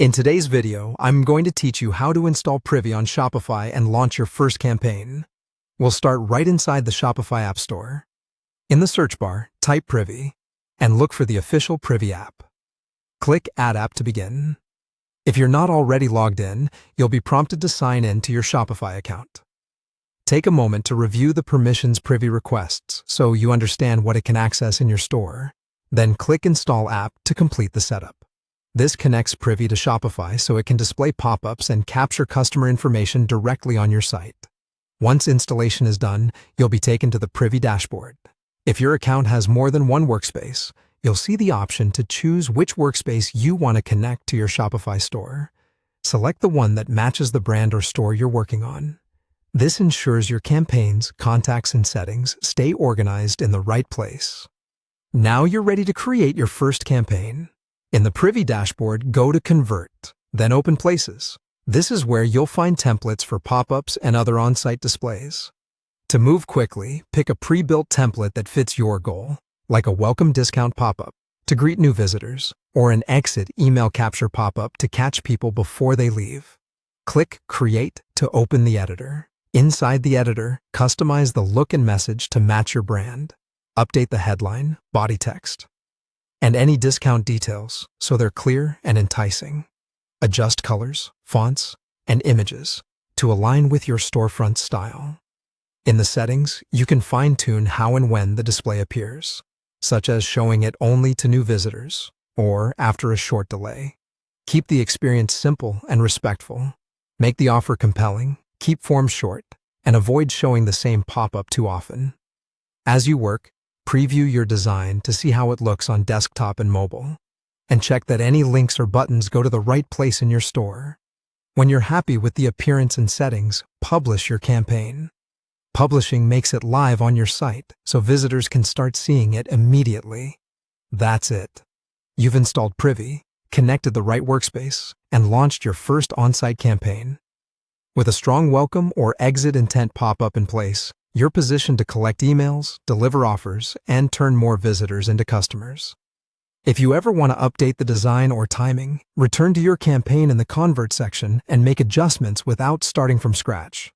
In today's video, I'm going to teach you how to install Privy on Shopify and launch your first campaign. We'll start right inside the Shopify App Store. In the search bar, type Privy and look for the official Privy app. Click Add App to begin. If you're not already logged in, you'll be prompted to sign in to your Shopify account. Take a moment to review the permissions Privy requests so you understand what it can access in your store. Then click Install App to complete the setup. This connects Privy to Shopify so it can display pop-ups and capture customer information directly on your site. Once installation is done, you'll be taken to the Privy dashboard. If your account has more than one workspace, you'll see the option to choose which workspace you want to connect to your Shopify store. Select the one that matches the brand or store you're working on. This ensures your campaigns, contacts, and settings stay organized in the right place. Now you're ready to create your first campaign. In the Privy dashboard, go to Convert, then Open Places. This is where you'll find templates for pop-ups and other on-site displays. To move quickly, pick a pre-built template that fits your goal, like a welcome discount pop-up to greet new visitors, or an exit email capture pop-up to catch people before they leave. Click Create to open the editor. Inside the editor, customize the look and message to match your brand. Update the headline, body text, and any discount details so they're clear and enticing. Adjust colors, fonts, and images to align with your storefront style. In the settings, you can fine-tune how and when the display appears, such as showing it only to new visitors or after a short delay. Keep the experience simple and respectful. Make the offer compelling, keep forms short, and avoid showing the same pop-up too often. As you work, preview your design to see how it looks on desktop and mobile, and check that any links or buttons go to the right place in your store. When you're happy with the appearance and settings, publish your campaign. Publishing makes it live on your site, so visitors can start seeing it immediately. That's it. You've installed Privy, connected the right workspace, and launched your first on-site campaign. With a strong welcome or exit intent pop-up in place, you're positioned to collect emails, deliver offers, and turn more visitors into customers. If you ever want to update the design or timing, return to your campaign in the Convert section and make adjustments without starting from scratch.